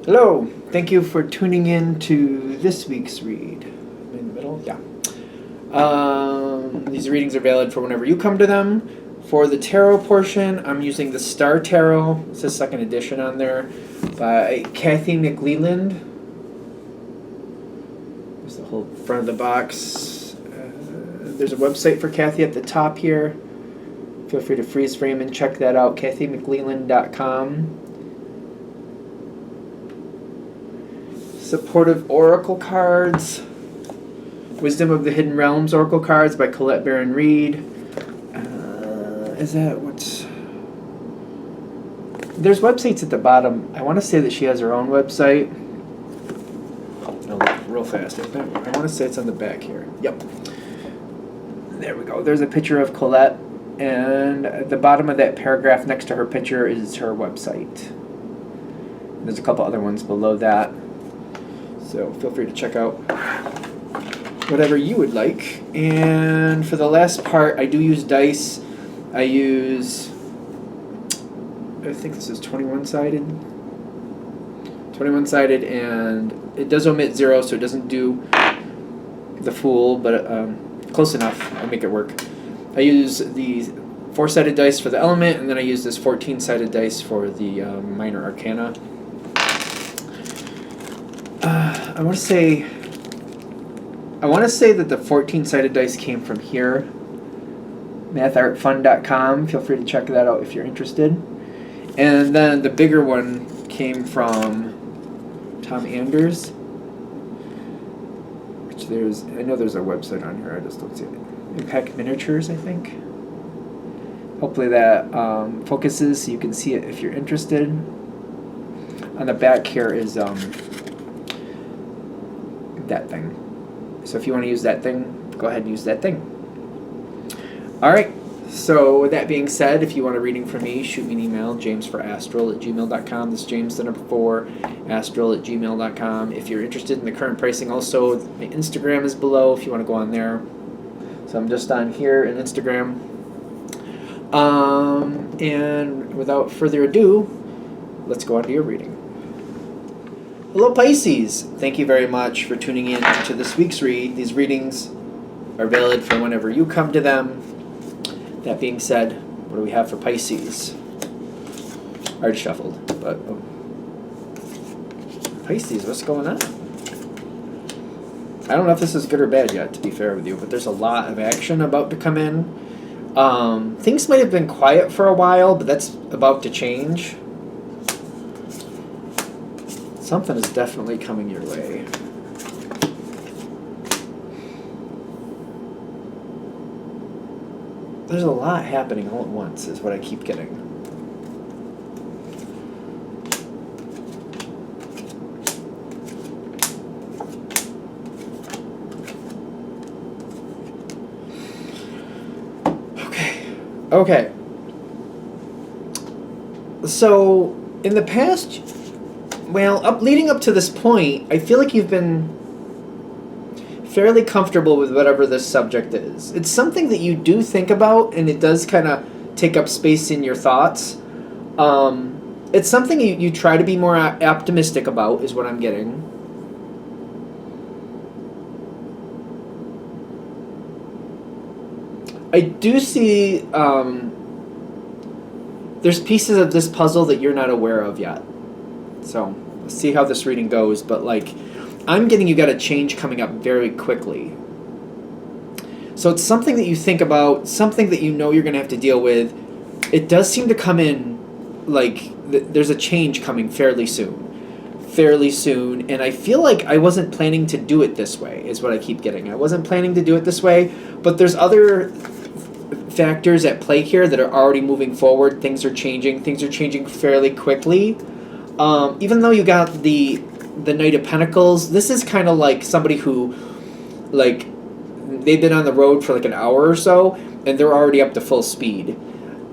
Hello, thank you for tuning in to this week's read. I'm in the middle, yeah. These readings are valid for whenever you come to them. For the tarot portion, I'm using the Star Tarot. It's the second edition on there by Kathy McLeland. There's the whole front of the box. There's a website for Kathy at the top here. Feel free to freeze frame and check that out, kathymcleland.com. Supportive Oracle cards. Wisdom of the Hidden Realms Oracle cards by Colette Baron Reed. Is that what's... There's websites at the bottom. I want to say that she has her own website. I'll look real fast. I want to say it's on the back here. Yep. There we go. There's a picture of Colette. And at the bottom of that paragraph next to her picture is her website. There's a couple other ones below that. So feel free to check out whatever you would like. And for the last part, I do use dice. I think this is 21-sided. 21-sided, and it does omit 0, so it doesn't do the Fool, but close enough. I'll make it work. I use the 4-sided dice for the element, and then I use this 14-sided dice for the minor arcana. I want to say that the 14-sided dice came from here, mathartfun.com. Feel free to check that out if you're interested. And then the bigger one came from Tom Anders, which I know there's a website on here, I just don't see it. Impact Miniatures, I think. Hopefully that focuses so you can see it if you're interested. On the back here is that thing. So if you want to use that thing, go ahead and use that thing. Alright, so with that being said, if you want a reading from me, shoot me an email, jamesforastral@gmail.com. This is James, the number 4, astral@gmail.com. If you're interested in the current pricing also, my Instagram is below if you want to go on there. So I'm just on here in Instagram. And without further ado, let's go on to your reading. Hello Pisces! Thank you very much for tuning in to this week's read. These readings are valid for whenever you come to them. That being said, what do we have for Pisces? I already shuffled, but... Oh. Pisces, what's going on? I don't know if this is good or bad yet, to be fair with you, but there's a lot of action about to come in. Things might have been quiet for a while, but that's about to change. Something is definitely coming your way. There's a lot happening all at once, is what I keep getting. Okay. So, in the past, well, leading up to this point, I feel like you've been fairly comfortable with whatever this subject is. It's something that you do think about, and it does kind of take up space in your thoughts. It's something you try to be more optimistic about, is what I'm getting. I do see there's pieces of this puzzle that you're not aware of yet. So, let's see how this reading goes. But, like, I'm getting you got a change coming up very quickly. So it's something that you think about, something that you know you're going to have to deal with. It does seem to come in, like, there's a change coming fairly soon. And I feel like I wasn't planning to do it this way, is what I keep getting. I wasn't planning to do it this way, but there's other factors at play here that are already moving forward. Things are changing fairly quickly. Even though you got the Knight of Pentacles, this is kind of like somebody who, like, they've been on the road for like an hour or so, and they're already up to full speed.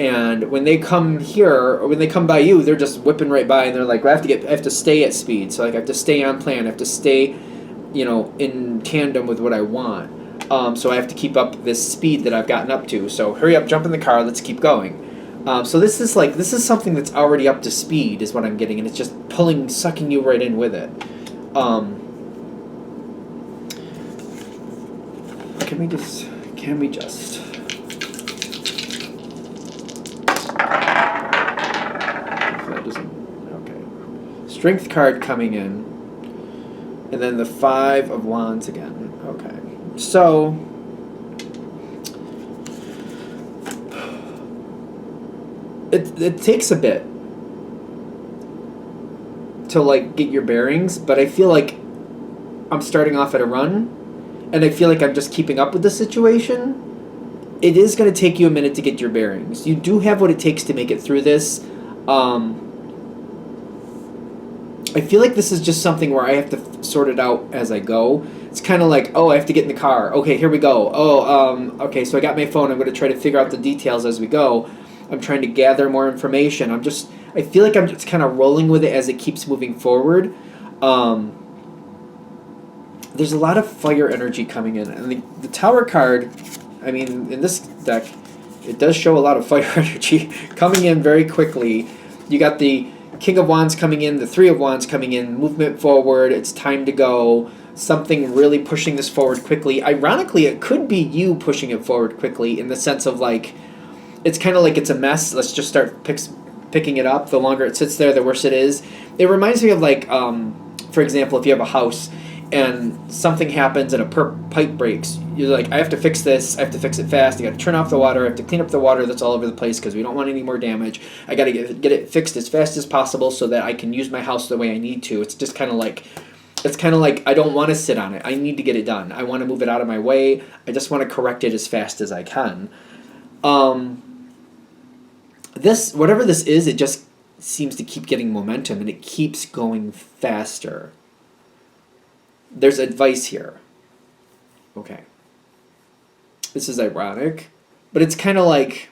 And when they come here, or when they come by you, they're just whipping right by, and they're like, well, I have to stay at speed. So, like, I have to stay on plan. I have to stay, in tandem with what I want. So I have to keep up this speed that I've gotten up to. So hurry up, jump in the car, let's keep going. So this is something that's already up to speed, is what I'm getting, and it's just sucking you right in with it. Can we just? That doesn't. Okay. Strength card coming in, and then the 5 of Wands again. Okay. So. It takes a bit to like get your bearings, but I feel like I'm starting off at a run, and I feel like I'm just keeping up with the situation. It is going to take you a minute to get your bearings. You do have what it takes to make it through this. I feel like this is just something where I have to sort it out as I go. It's kind of like, oh, I have to get in the car. Okay, here we go. Oh, okay, so I got my phone. I'm going to try to figure out the details as we go. I'm trying to gather more information. I feel like I'm just kind of rolling with it as it keeps moving forward. There's a lot of fire energy coming in. And the Tower card, I mean, in this deck, it does show a lot of fire energy coming in very quickly. You got the King of Wands coming in, the 3 of Wands coming in, movement forward, it's time to go, something really pushing this forward quickly. Ironically, it could be you pushing it forward quickly in the sense of like, it's kind of like it's a mess. Let's just start picking it up. The longer it sits there, the worse it is. It reminds me of like, for example, if you have a house and something happens and a pipe breaks, you're like, I have to fix this. I have to fix it fast. I got to turn off the water. I have to clean up the water that's all over the place because we don't want any more damage. I got to get it fixed as fast as possible so that I can use my house the way I need to. It's just kind of like, I don't want to sit on it. I need to get it done. I want to move it out of my way. I just want to correct it as fast as I can. Whatever this is, it just seems to keep getting momentum and it keeps going faster. There's advice here. Okay. This is ironic, but it's kind of like,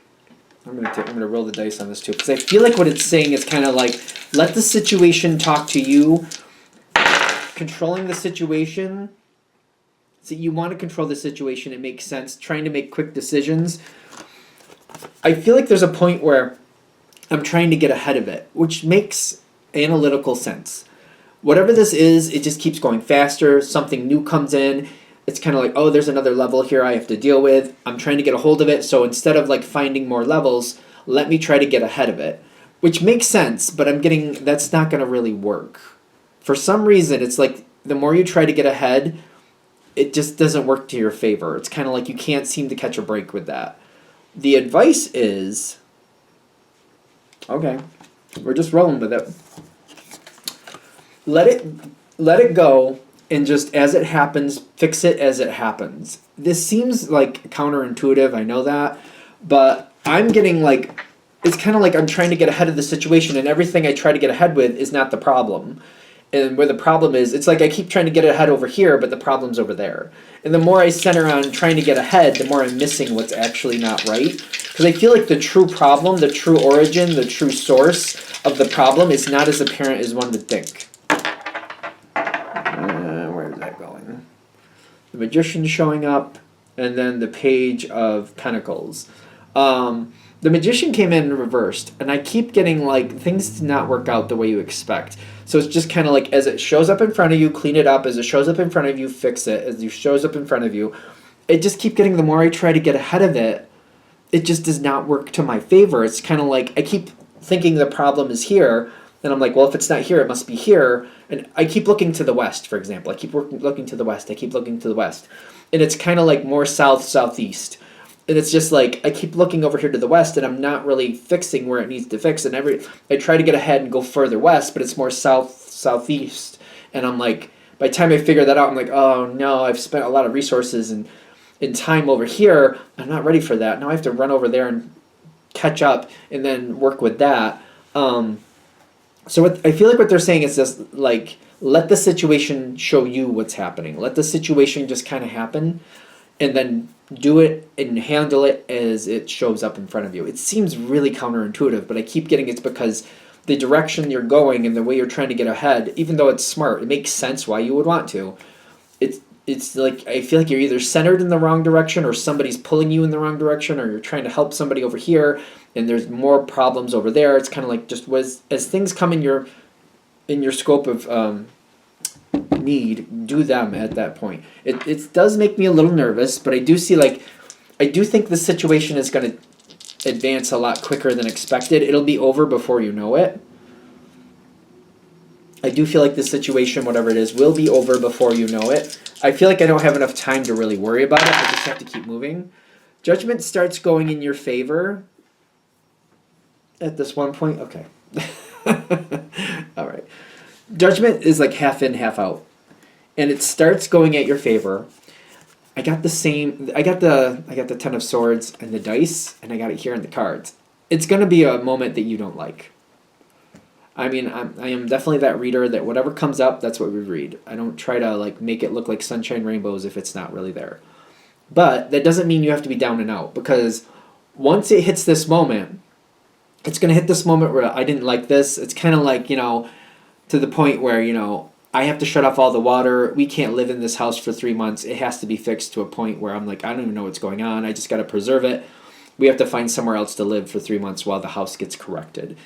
I'm gonna roll the dice on this too, because I feel like what it's saying is kind of like, let the situation talk to you. Controlling the situation. So you want to control the situation. It makes sense. Trying to make quick decisions. I feel like there's a point where I'm trying to get ahead of it, which makes analytical sense. Whatever this is, it just keeps going faster. Something new comes in. It's kind of like, oh, there's another level here I have to deal with. I'm trying to get a hold of it. So instead of like finding more levels, let me try to get ahead of it, which makes sense, but that's not going to really work. For some reason, it's like the more you try to get ahead, it just doesn't work to your favor. It's kind of like you can't seem to catch a break with that. The advice is, okay, we're just rolling with it. Let it go, and just as it happens, fix it as it happens. This seems like counterintuitive, I know that, but I'm getting like, it's kind of like I'm trying to get ahead of the situation, and everything I try to get ahead with is not the problem. And where the problem is, it's like I keep trying to get ahead over here, but the problem's over there. And the more I center on trying to get ahead, the more I'm missing what's actually not right. Because I feel like the true problem, the true origin, the true source of the problem is not as apparent as one would think. Where is that going? The Magician showing up, and then the Page of Pentacles. The Magician came in reversed, and I keep getting like things did not work out the way you expect. So it's just kind of like as it shows up in front of you, clean it up. As it shows up in front of you, fix it. As it shows up in front of you, it just keep getting, the more I try to get ahead of it, it just does not work to my favor. It's kind of like I keep thinking the problem is here, and I'm like, well, if it's not here, it must be here. And I keep looking to the west, for example. I keep looking to the west. I keep looking to the west. And it's kind of like more south, southeast. And it's just like, I keep looking over here to the west, and I'm not really fixing where it needs to fix. And I try to get ahead and go further west, but it's more south, southeast. And I'm like, by the time I figure that out, I'm like, oh no, I've spent a lot of resources and time over here. I'm not ready for that. Now I have to run over there and catch up and then work with that. So I feel like what they're saying is just like, let the situation show you what's happening. Let the situation just kind of happen, and then do it and handle it as it shows up in front of you. It seems really counterintuitive, but I keep getting it's because the direction you're going and the way you're trying to get ahead, even though it's smart, it makes sense why you would want to. it's like I feel like you're either centered in the wrong direction or somebody's pulling you in the wrong direction, or you're trying to help somebody over here and there's more problems over there. It's kind of like just as things come in your scope of need, do them at that point. It does make me a little nervous, but I do see I do think the situation is going to advance a lot quicker than expected. It'll be over before you know it. I do feel like the situation, whatever it is, will be over before you know it. I feel like I don't have enough time to really worry about it. I just have to keep moving. Judgment starts going in your favor at this one point. Okay. All right. Judgment is like half in, half out. And it starts going at your favor. I got the 10 of Swords and the dice, and I got it here in the cards. It's going to be a moment that you don't like. I mean, I am definitely that reader that whatever comes up, that's what we read. I don't try to make it look like sunshine rainbows if it's not really there. But that doesn't mean you have to be down and out, because once it hits this moment, it's going to hit this moment where I didn't like this. It's kind of like, to the point where, I have to shut off all the water. We can't live in this house for 3 months. It has to be fixed to a point where I'm like, I don't even know what's going on. I just got to preserve it. We have to find somewhere else to live for 3 months while the house gets corrected.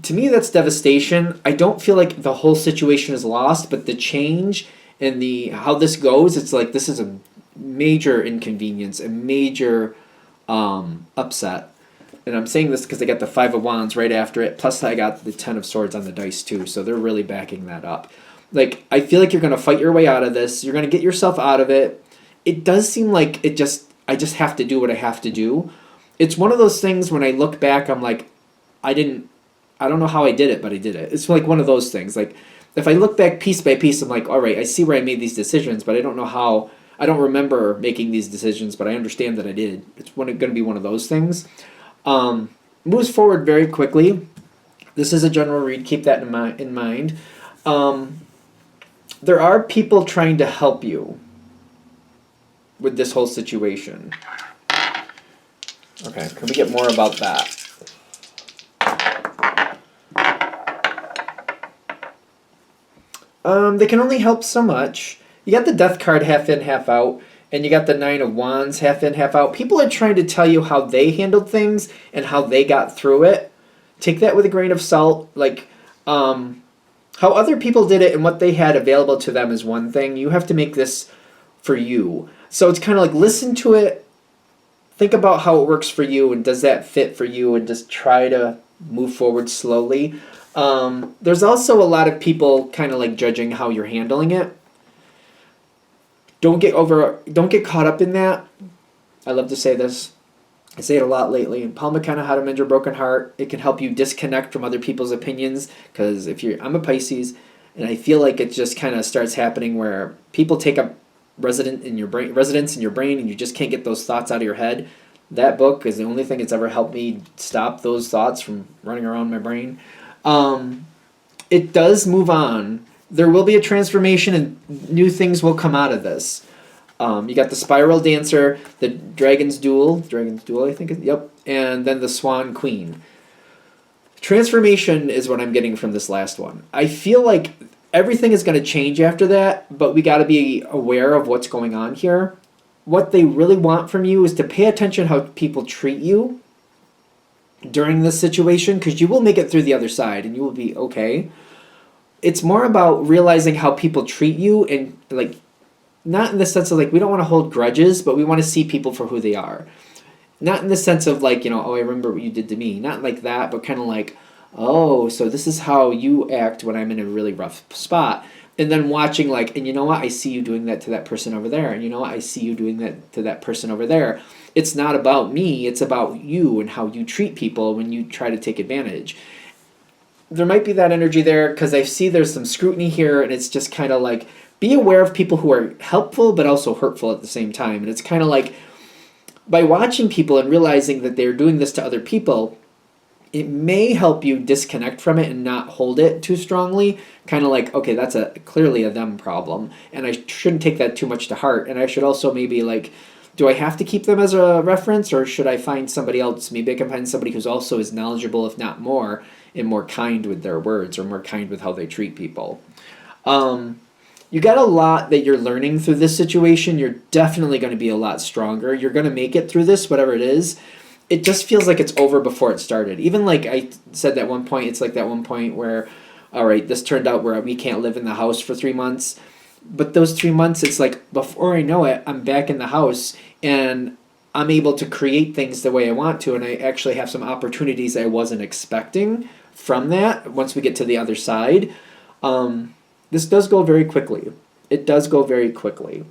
To me, that's devastation. I don't feel like the whole situation is lost, but the change and how this goes, it's like this is a major inconvenience, a major upset. And I'm saying this because I got the 5 of Wands right after it, plus I got the 10 of Swords on the dice too, so they're really backing that up. I feel like you're going to fight your way out of this. You're going to get yourself out of it. It does seem like I just have to do what I have to do. It's one of those things when I look back, I'm like, I don't know how I did it, but I did it. It's like one of those things. If I look back piece by piece, I'm like, all right, I see where I made these decisions, but I don't know how. I don't remember making these decisions, but I understand that I did. It's going to be one of those things. Moves forward very quickly. This is a general read. Keep that in mind. There are people trying to help you with this whole situation. Okay, can we get more about that? They can only help so much. You got the Death card half in, half out, and you got the 9 of Wands half in, half out. People are trying to tell you how they handled things and how they got through it. Take that with a grain of salt. How other people did it and what they had available to them is one thing. You have to make this for you. So it's kind of listen to it, think about how it works for you, and does that fit for you, and just try to move forward slowly. There's also a lot of people kind of judging how you're handling it. Don't get caught up in that. I love to say this. I say it a lot lately. Paul McKenna, How to Mend Your Broken Heart. It can help you disconnect from other people's opinions, because I'm a Pisces, and I feel like it just kind of starts happening where people take up residence in your brain, and you just can't get those thoughts out of your head. That book is the only thing that's ever helped me stop those thoughts from running around my brain. It does move on. There will be a transformation and new things will come out of this. You got the Spiral Dancer, the Dragon's Duel, I think, yep, and then the Swan Queen. Transformation is what I'm getting from this last one. I feel like everything is going to change after that, but we got to be aware of what's going on here. What they really want from you is to pay attention how people treat you during this situation, because you will make it through the other side and you will be okay. It's more about realizing how people treat you, and not in the sense of we don't want to hold grudges, but we want to see people for who they are. Not in the sense of oh, I remember what you did to me. Not like that, but kind of oh, so this is how you act when I'm in a really rough spot. And then watching and you know what, I see you doing that to that person over there. And you know what, I see you doing that to that person over there. It's not about me, it's about you and how you treat people when you try to take advantage. There might be that energy there because I see there's some scrutiny here, and it's just kind of be aware of people who are helpful but also hurtful at the same time. And it's kind of by watching people and realizing that they're doing this to other people, it may help you disconnect from it and not hold it too strongly. Kind of okay, that's clearly a them problem, and I shouldn't take that too much to heart. And I should also maybe do I have to keep them as a reference, or should I find somebody else? Maybe I can find somebody who's also as knowledgeable, if not more, and more kind with their words, or more kind with how they treat people. You got a lot that you're learning through this situation. You're definitely going to be a lot stronger. You're going to make it through this, whatever it is. It just feels like it's over before it started. Even like I said that one point, it's like that one point where, all right, this turned out where we can't live in the house for 3 months. But those 3 months, it's like before I know it, I'm back in the house and I'm able to create things the way I want to. And I actually have some opportunities I wasn't expecting from that once we get to the other side. This does go very quickly. It does go very quickly.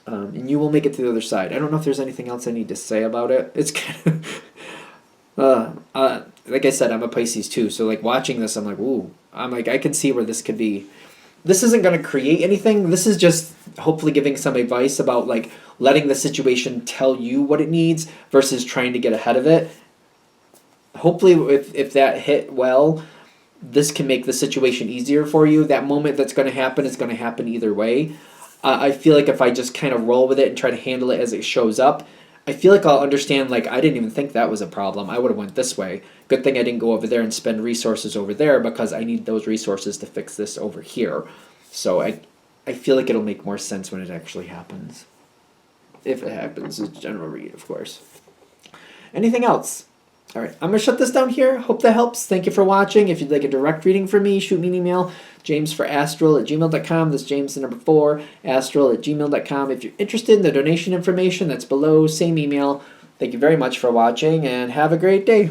And you will make it to the other side. I don't know if there's anything else I need to say about it. It's kind of, like I said, I'm a Pisces too. So like watching this, I'm like, ooh, I'm like, I can see where this could be. This isn't going to create anything. This is just hopefully giving some advice about like letting the situation tell you what it needs versus trying to get ahead of it. Hopefully if that hit well, this can make the situation easier for you. That moment that's going to happen is going to happen either way. I feel like if I just kind of roll with it and try to handle it as it shows up, I feel like I'll understand, like, I didn't even think that was a problem. I would have went this way. Good thing I didn't go over there and spend resources over there because I need those resources to fix this over here. So I feel like it'll make more sense when it actually happens. If it happens, it's general read, of course. Anything else? All right, I'm going to shut this down here. Hope that helps. Thank you for watching. If you'd like a direct reading from me, shoot me an email, jamesforastral@gmail.com. That's James the number 4, astral@gmail.com. If you're interested in the donation information, that's below, same email. Thank you very much for watching, and have a great day.